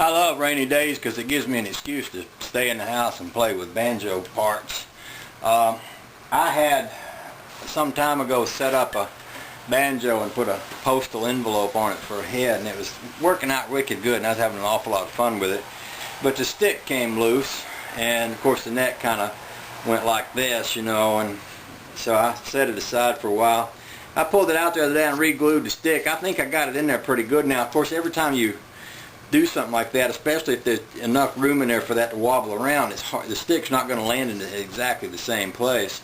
I love rainy days because it gives me an excuse to stay in the house and play with banjo parts. I had some time ago set up a banjo and put a postal envelope on it for a head, and it was working out wicked good, and I was having an awful lot of fun with it. But the stick came loose, and of course the neck kind of went like this, you know, and so I set it aside for a while. I pulled it out the other day and re-glued the stick. I think I got it in there pretty good now. Of course, every time you do something like that, especially if there's enough room in there for that to wobble around, it's hard, the stick's not going to land in exactly the same place.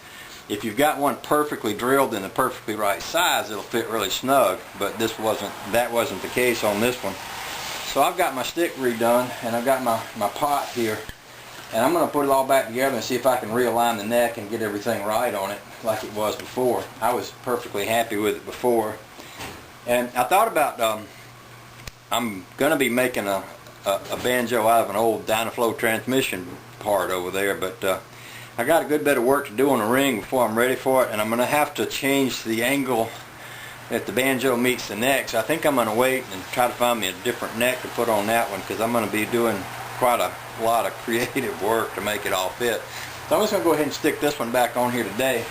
If you've got one perfectly drilled in the perfectly right size, it'll fit really snug, but that wasn't the case on this one. So I've got my stick redone, and I've got my pot here, and I'm going to put it all back together and see if I can realign the neck and get everything right on it like it was before. I was perfectly happy with it before, and I thought about I'm going to be making a banjo out of an old Dynaflow transmission part over there, but I got a good bit of work to do on the ring before I'm ready for it, and I'm going to have to change the angle that the banjo meets the neck. So I think I'm going to wait and try to find me a different neck to put on that one, because I'm going to be doing quite a lot of creative work to make it all fit. So I'm just going to go ahead and stick this one back on here today,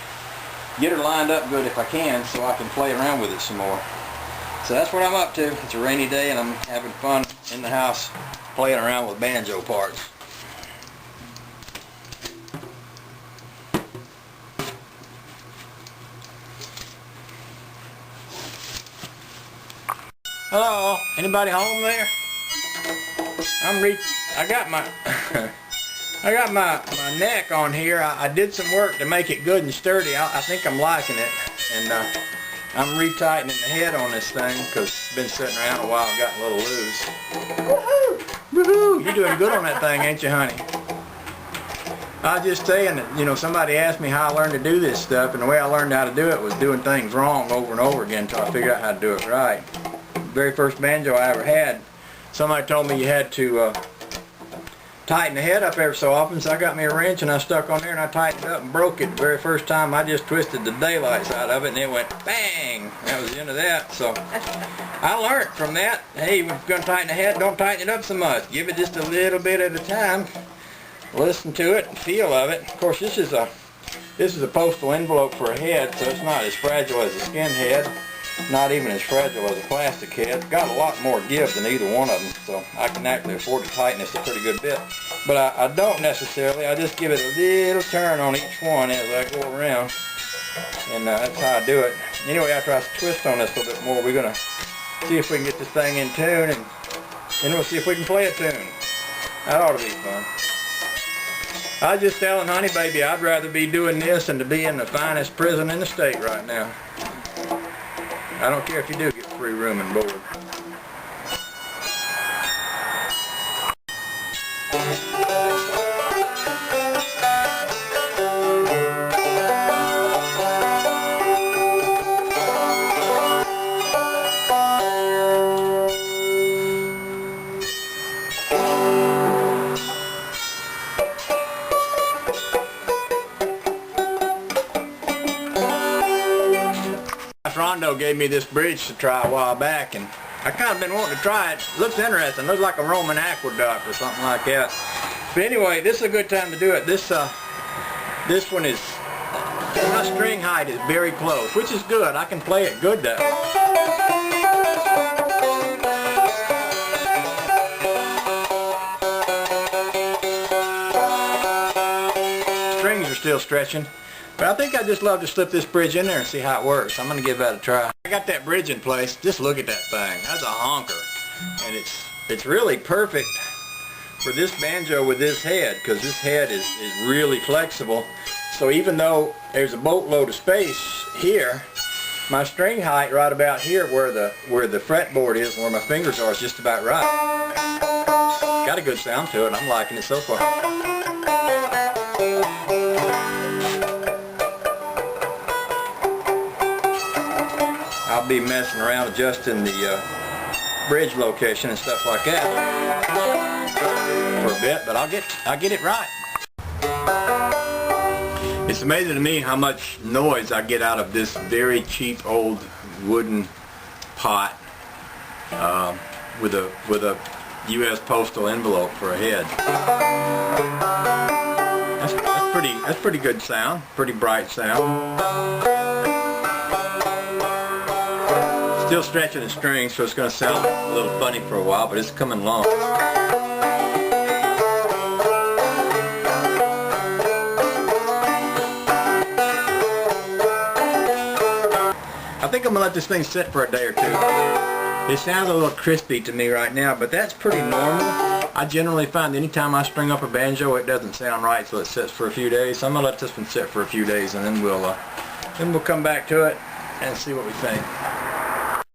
get her lined up good if I can, so I can play around with it some more. So that's what I'm up to. It's a rainy day and I'm having fun in the house playing around with banjo parts. Hello, anybody home there? I got my neck on here. I did some work to make it good and sturdy. I think I'm liking it, and I'm retightening the head on this thing because it's been sitting around a while and gotten a little loose. Woohoo! Woohoo! You're doing good on that thing, ain't you, honey? I was just saying that, you know, somebody asked me how I learned to do this stuff, and the way I learned how to do it was doing things wrong over and over again until I figured out how to do it right. The very first banjo I ever had, somebody told me you had to tighten the head up every so often, so I got me a wrench and I stuck on there and I tightened it up and broke it. The very first time I just twisted the daylights out of it and it went bang. That was the end of that. So I learned from that, hey, if you're going to tighten the head, don't tighten it up so much. Give it just a little bit at a time. Listen to it and feel of it. Of course, this is a postal envelope for a head, so it's not as fragile as a skin head. Not even as fragile as a plastic head. It's got a lot more give than either one of them, so I can actually afford to tighten this a pretty good bit. But I don't necessarily. I just give it a little turn on each one as I go around, and that's how I do it. Anyway, after I twist on this a little bit more, we're going to see if we can get this thing in tune, and then we'll see if we can play a tune. That ought to be fun. I was just telling Honey Baby I'd rather be doing this than to be in the finest prison in the state right now. I don't care if you do get free room and board. Rondo gave me this bridge to try a while back, and I kind of been wanting to try it. Looks interesting. Looks like a Roman aqueduct or something like that. But anyway, this is a good time to do it. This one is, my string height is very close, which is good. I can play it good though. Strings are still stretching. But I think I'd just love to slip this bridge in there and see how it works. I'm going to give that a try. I got that bridge in place. Just look at that thing. That's a honker. And it's really perfect for this banjo with this head, because this head is really flexible. So even though there's a boatload of space here, my string height right about here where the fretboard is and where my fingers are is just about right. Got a good sound to it. I'm liking it so far. I'll be messing around adjusting the bridge location and stuff like that for a bit, but I'll get it right. It's amazing to me how much noise I get out of this very cheap old wooden pot with a U.S. Postal Envelope for a head. That's pretty good sound, pretty bright sound. Still stretching the strings, so it's going to sound a little funny for a while, but it's coming along. I think I'm going to let this thing sit for a day or two. It sounds a little crispy to me right now, but that's pretty normal. I generally find anytime I string up a banjo, it doesn't sound right, so it sits for a few days. So I'm going to let this one sit for a few days, and then we'll come back to it and see what we think.